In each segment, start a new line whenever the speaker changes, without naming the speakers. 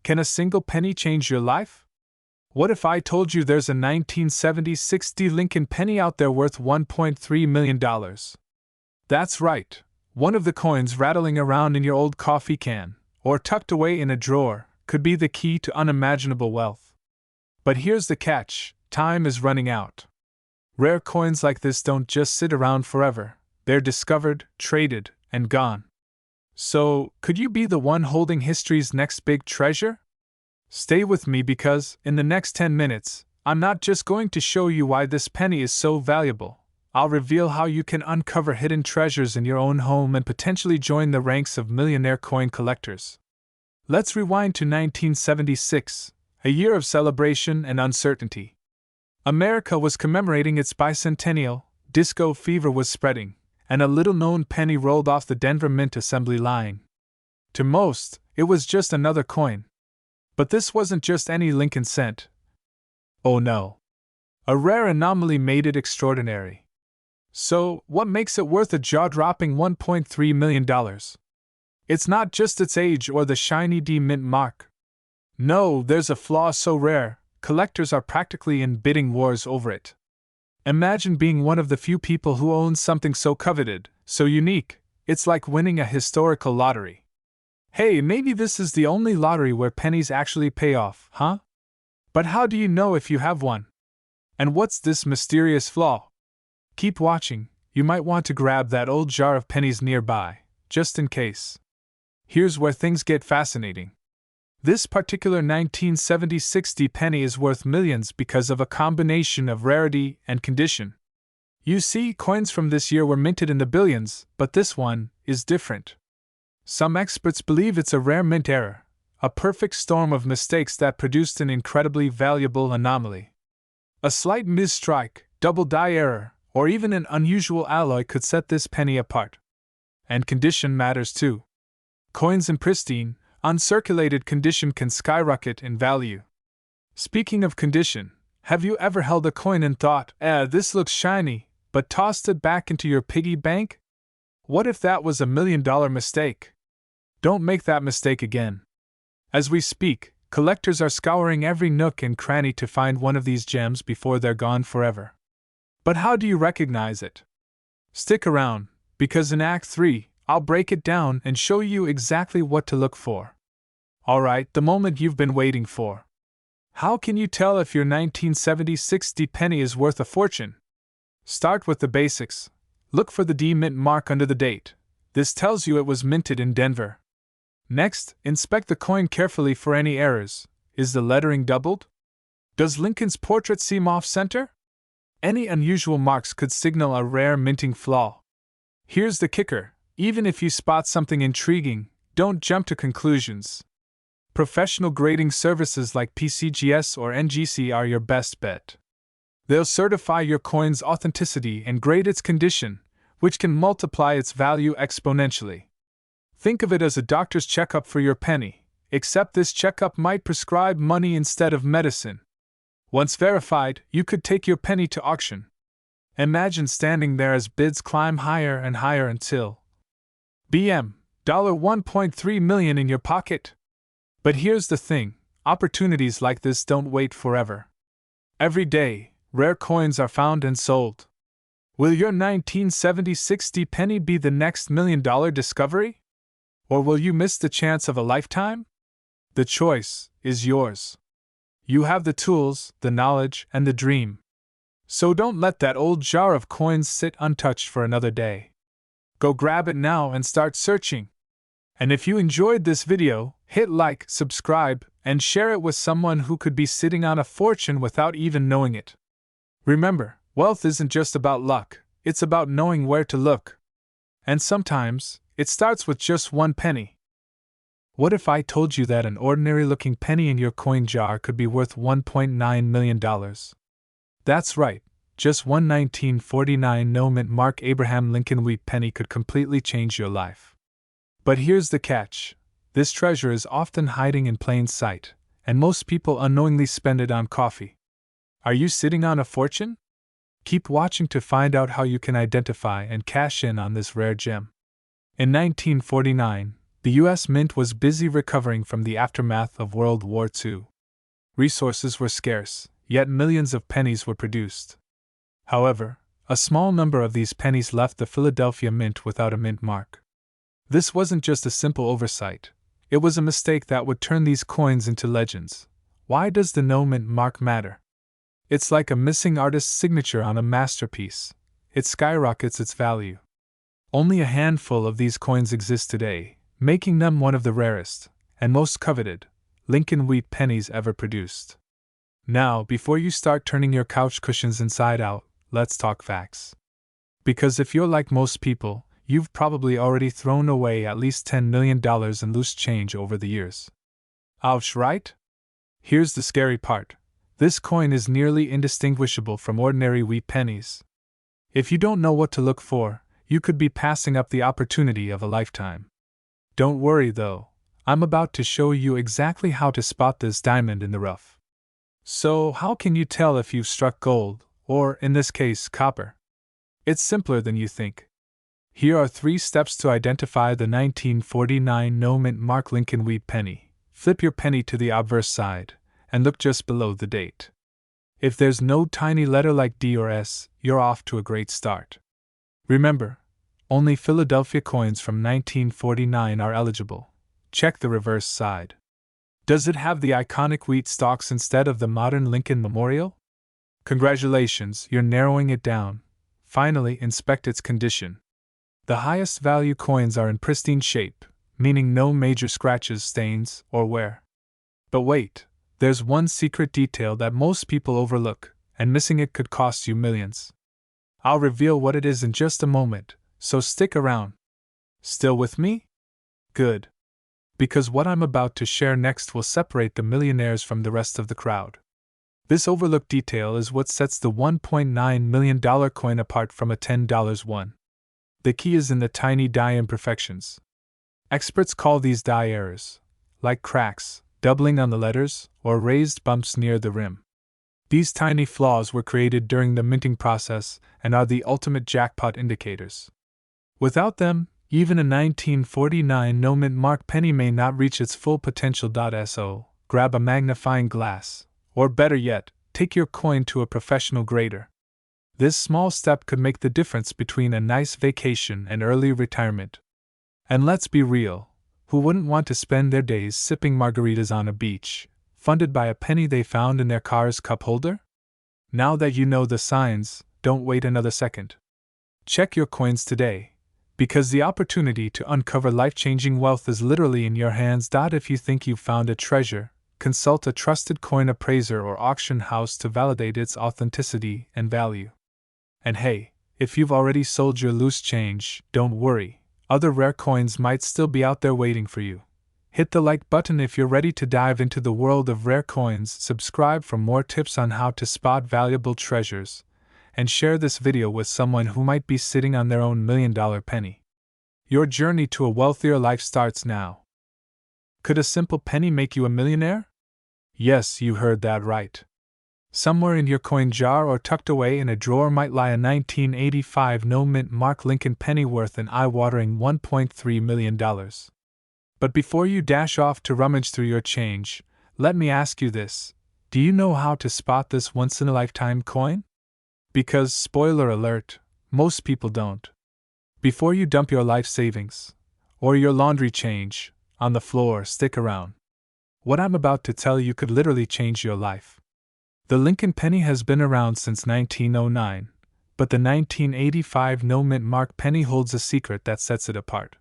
Can a single penny change your life? What if I told you there's a 1976 Lincoln penny out there worth $1.3 million? That's right, one of the coins rattling around in your old coffee can, or tucked away in a drawer, could be the key to unimaginable wealth. But here's the catch: time is running out. Rare coins like this don't just sit around forever, they're discovered, traded, and gone. So, could you be the one holding history's next big treasure? Stay with me because, in the next 10 minutes, I'm not just going to show you why this penny is so valuable. I'll reveal how you can uncover hidden treasures in your own home and potentially join the ranks of millionaire coin collectors. Let's rewind to 1976, a year of celebration and uncertainty. America was commemorating its bicentennial, disco fever was spreading, and a little-known penny rolled off the Denver Mint assembly line. To most, it was just another coin. But this wasn't just any Lincoln cent. Oh no. A rare anomaly made it extraordinary. So, what makes it worth a jaw-dropping $1.3 million? It's not just its age or the shiny D mint mark. No, there's a flaw so rare, collectors are practically in bidding wars over it. Imagine being one of the few people who owns something so coveted, so unique, it's like winning a historical lottery. Hey, maybe this is the only lottery where pennies actually pay off, huh? But how do you know if you have one? And what's this mysterious flaw? Keep watching, you might want to grab that old jar of pennies nearby, just in case. Here's where things get fascinating. This particular 1976 penny is worth millions because of a combination of rarity and condition. You see, coins from this year were minted in the billions, but this one is different. Some experts believe it's a rare mint error, a perfect storm of mistakes that produced an incredibly valuable anomaly. A slight misstrike, double die error, or even an unusual alloy could set this penny apart. And condition matters too. Coins in pristine, uncirculated condition can skyrocket in value. Speaking of condition, have you ever held a coin and thought, this looks shiny, but tossed it back into your piggy bank? What if that was $1 million mistake? Don't make that mistake again. As we speak, collectors are scouring every nook and cranny to find one of these gems before they're gone forever. But how do you recognize it? Stick around, because in Act 3, I'll break it down and show you exactly what to look for. Alright, the moment you've been waiting for. How can you tell if your 1976 penny is worth a fortune? Start with the basics. Look for the D mint mark under the date. This tells you it was minted in Denver. Next, inspect the coin carefully for any errors. Is the lettering doubled? Does Lincoln's portrait seem off-center? Any unusual marks could signal a rare minting flaw. Here's the kicker: even if you spot something intriguing, don't jump to conclusions. Professional grading services like PCGS or NGC are your best bet. They'll certify your coin's authenticity and grade its condition, which can multiply its value exponentially. Think of it as a doctor's checkup for your penny, except this checkup might prescribe money instead of medicine. Once verified, you could take your penny to auction. Imagine standing there as bids climb higher and higher until $1.3 million in your pocket. But here's the thing, opportunities like this don't wait forever. Every day, rare coins are found and sold. Will your 1976 penny be the next $1 million discovery? Or will you miss the chance of a lifetime? The choice is yours. You have the tools, the knowledge, and the dream. So don't let that old jar of coins sit untouched for another day. Go grab it now and start searching. And if you enjoyed this video, hit like, subscribe, and share it with someone who could be sitting on a fortune without even knowing it. Remember, wealth isn't just about luck, it's about knowing where to look. And sometimes, it starts with just one penny. What if I told you that an ordinary-looking penny in your coin jar could be worth $1.9 million? That's right, just one 1949 no-mint mark Abraham Lincoln wheat penny could completely change your life. But here's the catch. This treasure is often hiding in plain sight, and most people unknowingly spend it on coffee. Are you sitting on a fortune? Keep watching to find out how you can identify and cash in on this rare gem. In 1949, The U.S. Mint was busy recovering from the aftermath of World War II. Resources were scarce, yet millions of pennies were produced. However, a small number of these pennies left the Philadelphia Mint without a mint mark. This wasn't just a simple oversight, it was a mistake that would turn these coins into legends. Why does the no mint mark matter? It's like a missing artist's signature on a masterpiece. It skyrockets its value. Only a handful of these coins exist today, making them one of the rarest and most coveted Lincoln wheat pennies ever produced. Now, before you start turning your couch cushions inside out, let's talk facts. Because if you're like most people, you've probably already thrown away at least $10 million in loose change over the years. Ouch, right? Here's the scary part. This coin is nearly indistinguishable from ordinary wheat pennies. If you don't know what to look for, you could be passing up the opportunity of a lifetime. Don't worry though, I'm about to show you exactly how to spot this diamond in the rough. So, how can you tell if you've struck gold, or in this case, copper? It's simpler than you think. Here are 3 steps to identify the 1949 no mint mark Lincoln wheat penny. Flip your penny to the obverse side, and look just below the date. If there's no tiny letter like D or S, you're off to a great start. Remember, only Philadelphia coins from 1949 are eligible. Check the reverse side. Does it have the iconic wheat stalks instead of the modern Lincoln Memorial? Congratulations, you're narrowing it down. Finally, inspect its condition. The highest value coins are in pristine shape, meaning no major scratches, stains, or wear. But wait, there's one secret detail that most people overlook, and missing it could cost you millions. I'll reveal what it is in just a moment, so stick around. Still with me? Good. Because what I'm about to share next will separate the millionaires from the rest of the crowd. This overlooked detail is what sets the $1.9 million coin apart from a $10 one. The key is in the tiny die imperfections. Experts call these die errors, like cracks, doubling on the letters, or raised bumps near the rim. These tiny flaws were created during the minting process and are the ultimate jackpot indicators. Without them, even a 1949 no mint mark penny may not reach its full potential. So, grab a magnifying glass, or better yet, take your coin to a professional grader. This small step could make the difference between a nice vacation and early retirement. And let's be real, who wouldn't want to spend their days sipping margaritas on a beach, funded by a penny they found in their car's cup holder? Now that you know the signs, don't wait another second. Check your coins today, because the opportunity to uncover life-changing wealth is literally in your hands. If you think you've found a treasure, consult a trusted coin appraiser or auction house to validate its authenticity and value. And hey, if you've already sold your loose change, don't worry, other rare coins might still be out there waiting for you. Hit the like button if you're ready to dive into the world of rare coins, subscribe for more tips on how to spot valuable treasures, and share this video with someone who might be sitting on their own $1 million penny. Your journey to a wealthier life starts now. Could a simple penny make you a millionaire? Yes, you heard that right. Somewhere in your coin jar or tucked away in a drawer might lie a 1985 no mint mark Lincoln penny worth an eye-watering $1.3 million. But before you dash off to rummage through your change, let me ask you this: do you know how to spot this once-in-a-lifetime coin? Because, spoiler alert, most people don't. Before you dump your life savings, or your laundry change, on the floor, stick around. What I'm about to tell you could literally change your life. The Lincoln penny has been around since 1909, but the 1985 no mint mark penny holds a secret that sets it apart.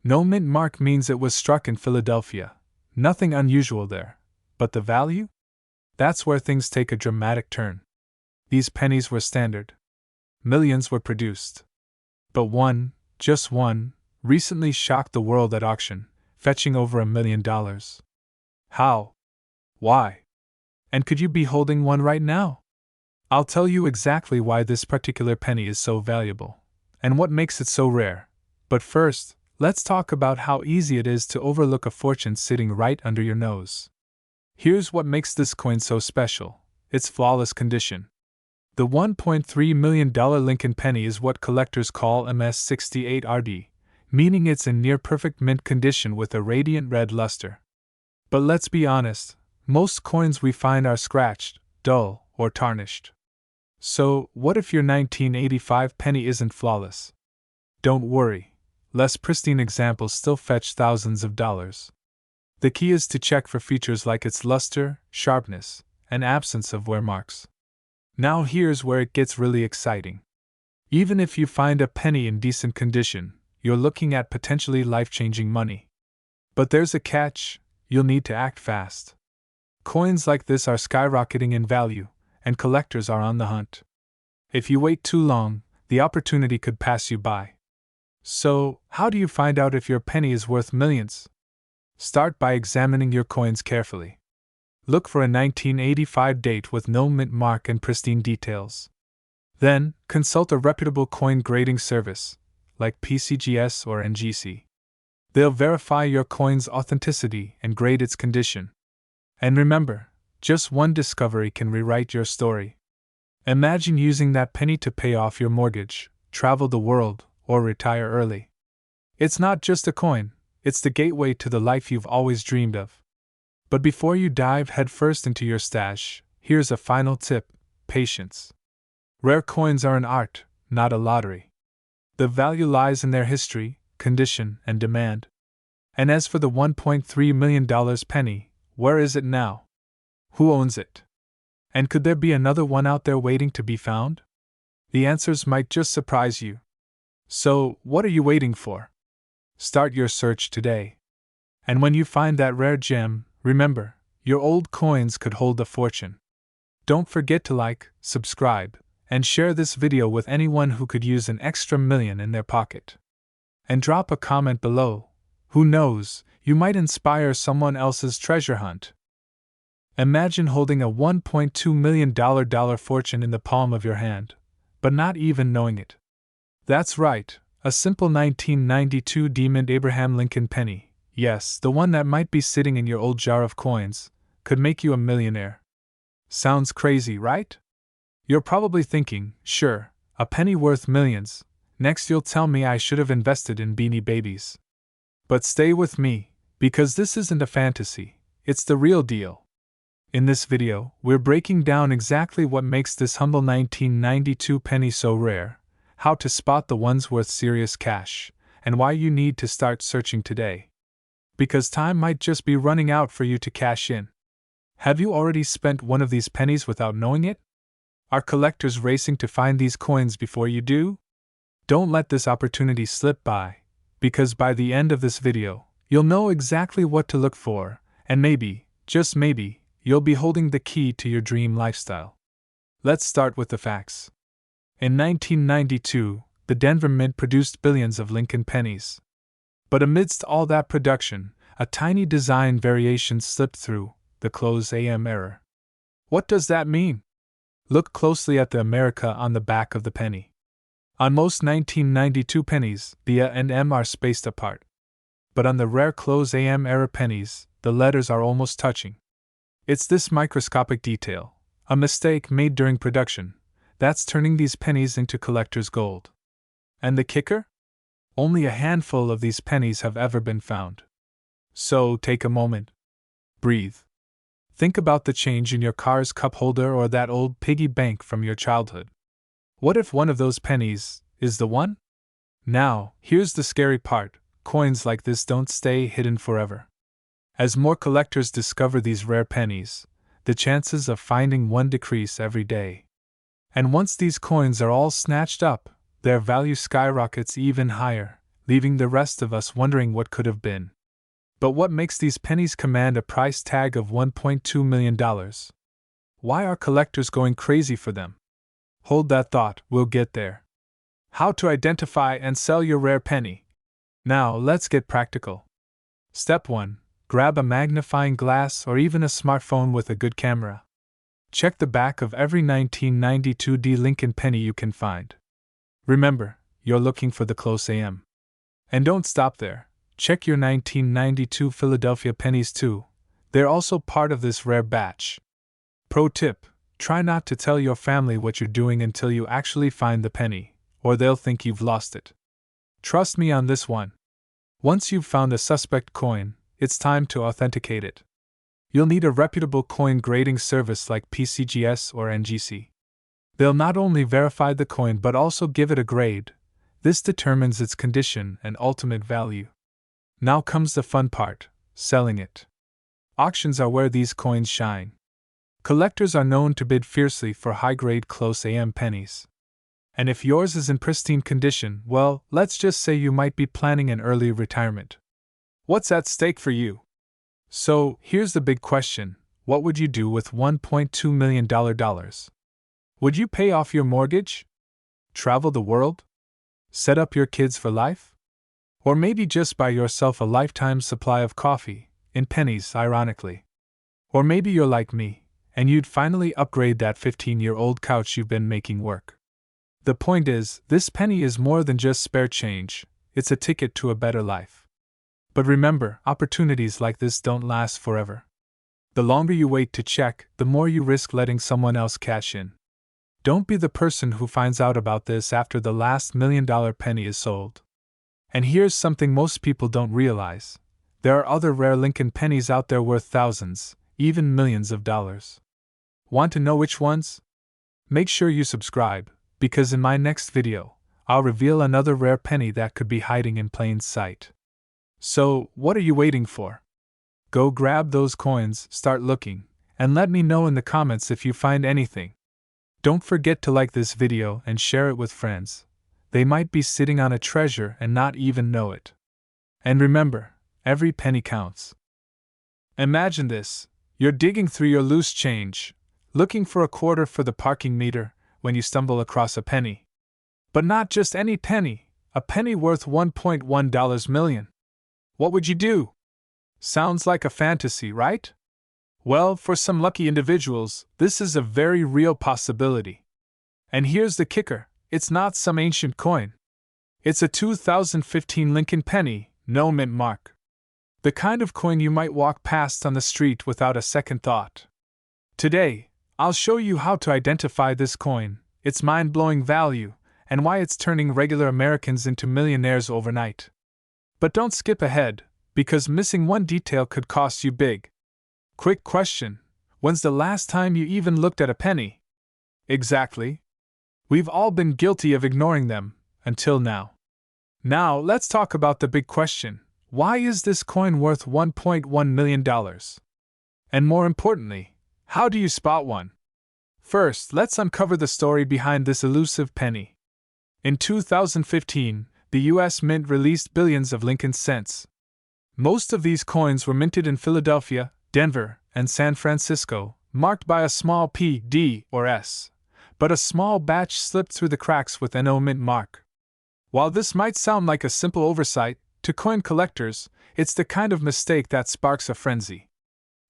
No mint mark means it was struck in Philadelphia. Nothing unusual there. But the value? That's where things take a dramatic turn. These pennies were standard. Millions were produced. But one, just one, recently shocked the world at auction, fetching over $1 million. How? Why? And could you be holding one right now? I'll tell you exactly why this particular penny is so valuable, and what makes it so rare. But first, let's talk about how easy it is to overlook a fortune sitting right under your nose. Here's what makes this coin so special: its flawless condition. The $1.3 million Lincoln penny is what collectors call MS68RD, meaning it's in near-perfect mint condition with a radiant red luster. But let's be honest, most coins we find are scratched, dull, or tarnished. So, what if your 1985 penny isn't flawless? Don't worry, less pristine examples still fetch thousands of dollars. The key is to check for features like its luster, sharpness, and absence of wear marks. Now here's where it gets really exciting. Even if you find a penny in decent condition, you're looking at potentially life-changing money. But there's a catch: you'll need to act fast. Coins like this are skyrocketing in value, and collectors are on the hunt. If you wait too long, the opportunity could pass you by. So, how do you find out if your penny is worth millions? Start by examining your coins carefully. Look for a 1985 date with no mint mark and pristine details. Then, consult a reputable coin grading service, like PCGS or NGC. They'll verify your coin's authenticity and grade its condition. And remember, just one discovery can rewrite your story. Imagine using that penny to pay off your mortgage, travel the world, or retire early. It's not just a coin, it's the gateway to the life you've always dreamed of. But before you dive headfirst into your stash, here's a final tip: patience. Rare coins are an art, not a lottery. The value lies in their history, condition, and demand. And as for the $1.3 million penny, where is it now? Who owns it? And could there be another one out there waiting to be found? The answers might just surprise you. So, what are you waiting for? Start your search today. And when you find that rare gem, remember, your old coins could hold a fortune. Don't forget to like, subscribe, and share this video with anyone who could use an extra million in their pocket. And drop a comment below. Who knows, you might inspire someone else's treasure hunt. Imagine holding a $1.2 million fortune in the palm of your hand, but not even knowing it. That's right, a simple 1992 D-mint Abraham Lincoln penny, yes, the one that might be sitting in your old jar of coins, could make you a millionaire. Sounds crazy, right? You're probably thinking, sure, a penny worth millions, next you'll tell me I should have invested in Beanie Babies. But stay with me, because this isn't a fantasy, it's the real deal. In this video, we're breaking down exactly what makes this humble 1992 penny so rare, how to spot the ones worth serious cash, and why you need to start searching today. Because time might just be running out for you to cash in. Have you already spent one of these pennies without knowing it? Are collectors racing to find these coins before you do? Don't let this opportunity slip by, because by the end of this video, you'll know exactly what to look for, and maybe, just maybe, you'll be holding the key to your dream lifestyle. Let's start with the facts. In 1992, the Denver Mint produced billions of Lincoln pennies. But amidst all that production, a tiny design variation slipped through: the close AM error. What does that mean? Look closely at the America on the back of the penny. On most 1992 pennies, the A and M are spaced apart. But on the rare close AM error pennies, the letters are almost touching. It's this microscopic detail, a mistake made during production, that's turning these pennies into collector's gold. And the kicker? Only a handful of these pennies have ever been found. So take a moment. Breathe. Think about the change in your car's cup holder or that old piggy bank from your childhood. What if one of those pennies is the one? Now, here's the scary part: coins like this don't stay hidden forever. As more collectors discover these rare pennies, the chances of finding one decrease every day. And once these coins are all snatched up, their value skyrockets even higher, leaving the rest of us wondering what could have been. But what makes these pennies command a price tag of $1.2 million? Why are collectors going crazy for them? Hold that thought, we'll get there. How to identify and sell your rare penny. Now, let's get practical. Step 1. Grab a magnifying glass or even a smartphone with a good camera. Check the back of every 1992 D Lincoln penny you can find. Remember, you're looking for the close AM. And don't stop there. Check your 1992 Philadelphia pennies too. They're also part of this rare batch. Pro tip: try not to tell your family what you're doing until you actually find the penny, or they'll think you've lost it. Trust me on this one, Once you've found a suspect coin, it's time to authenticate it. You'll need a reputable coin grading service like PCGS or NGC. They'll not only verify the coin but also give it a grade. This determines its condition and ultimate value. Now comes the fun part, selling it. Auctions are where these coins shine. Collectors are known to bid fiercely for high-grade close AM pennies. And if yours is in pristine condition, well, let's just say you might be planning an early retirement. What's at stake for you? So, here's the big question. What would you do with $1.2 million? Would you pay off your mortgage? Travel the world? Set up your kids for life? Or maybe just buy yourself a lifetime supply of coffee, in pennies, ironically. Or maybe you're like me, and you'd finally upgrade that 15-year-old couch you've been making work. The point is, this penny is more than just spare change, it's a ticket to a better life. But remember, opportunities like this don't last forever. The longer you wait to check, the more you risk letting someone else cash in. Don't be the person who finds out about this after the last $1 million penny is sold. And here's something most people don't realize. There are other rare Lincoln pennies out there worth thousands, even millions of dollars. Want to know which ones? Make sure you subscribe, because in my next video, I'll reveal another rare penny that could be hiding in plain sight. So, what are you waiting for? Go grab those coins, start looking, and let me know in the comments if you find anything. Don't forget to like this video and share it with friends. They might be sitting on a treasure and not even know it. And remember, every penny counts. Imagine this. You're digging through your loose change, looking for a quarter for the parking meter, when you stumble across a penny. But not just any penny, a penny worth $1.1 million. What would you do? Sounds like a fantasy, right? Well, for some lucky individuals, this is a very real possibility. And here's the kicker, it's not some ancient coin. It's a 2015 Lincoln penny, no mint mark. The kind of coin you might walk past on the street without a second thought. Today, I'll show you how to identify this coin, its mind-blowing value, and why it's turning regular Americans into millionaires overnight. But don't skip ahead, because missing one detail could cost you big. Quick question, when's the last time you even looked at a penny? Exactly. We've all been guilty of ignoring them, until now. Now, let's talk about the big question. Why is this coin worth $1.1 million? And more importantly, how do you spot one? First, let's uncover the story behind this elusive penny. In 2015, the U.S. Mint released billions of Lincoln cents. Most of these coins were minted in Philadelphia, Denver, and San Francisco, marked by a small P, D, or S. But a small batch slipped through the cracks with no mint mark. While this might sound like a simple oversight, to coin collectors, it's the kind of mistake that sparks a frenzy.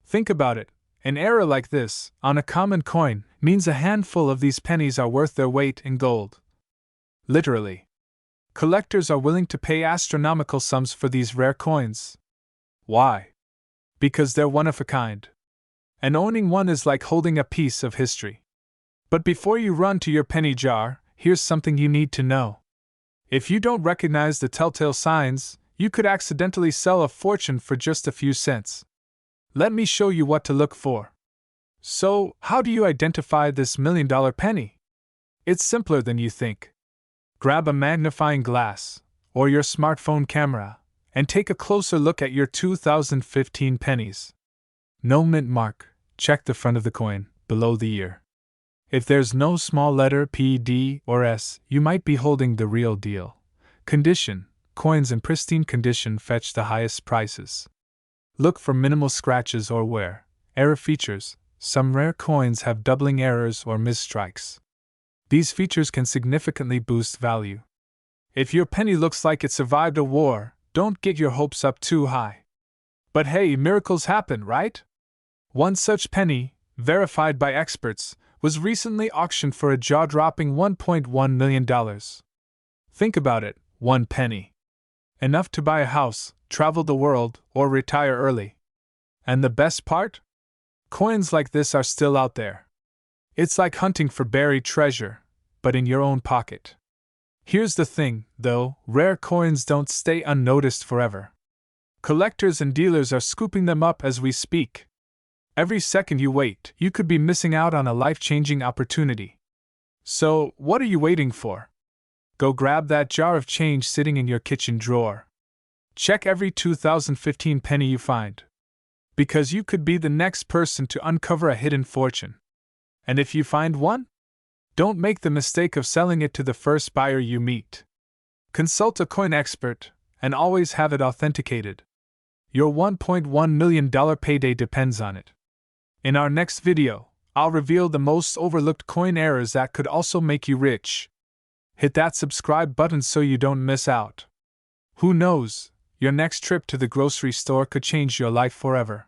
Think about it, an error like this, on a common coin, means a handful of these pennies are worth their weight in gold. Literally. Collectors are willing to pay astronomical sums for these rare coins. Why? Because they're one of a kind. And owning one is like holding a piece of history. But before you run to your penny jar, here's something you need to know. If you don't recognize the telltale signs, you could accidentally sell a fortune for just a few cents. Let me show you what to look for. So, how do you identify this $1 million penny? It's simpler than you think. Grab a magnifying glass, or your smartphone camera, and take a closer look at your 2015 pennies. No mint mark, check the front of the coin, below the year. If there's no small letter P, D, or S, you might be holding the real deal. Condition: coins in pristine condition fetch the highest prices. Look for minimal scratches or wear. Error features: some rare coins have doubling errors or misstrikes. These features can significantly boost value. If your penny looks like it survived a war, don't get your hopes up too high. But hey, miracles happen, right? One such penny, verified by experts, was recently auctioned for a jaw-dropping $1.1 million. Think about it, one penny. Enough to buy a house, travel the world, or retire early. And the best part? Coins like this are still out there. It's like hunting for buried treasure, but in your own pocket. Here's the thing, though, rare coins don't stay unnoticed forever. Collectors and dealers are scooping them up as we speak. Every second you wait, you could be missing out on a life-changing opportunity. So, what are you waiting for? Go grab that jar of change sitting in your kitchen drawer. Check every 2015 penny you find. Because you could be the next person to uncover a hidden fortune. And if you find one, don't make the mistake of selling it to the first buyer you meet. Consult a coin expert, and always have it authenticated. Your $1.1 million payday depends on it. In our next video, I'll reveal the most overlooked coin errors that could also make you rich. Hit that subscribe button so you don't miss out. Who knows, your next trip to the grocery store could change your life forever.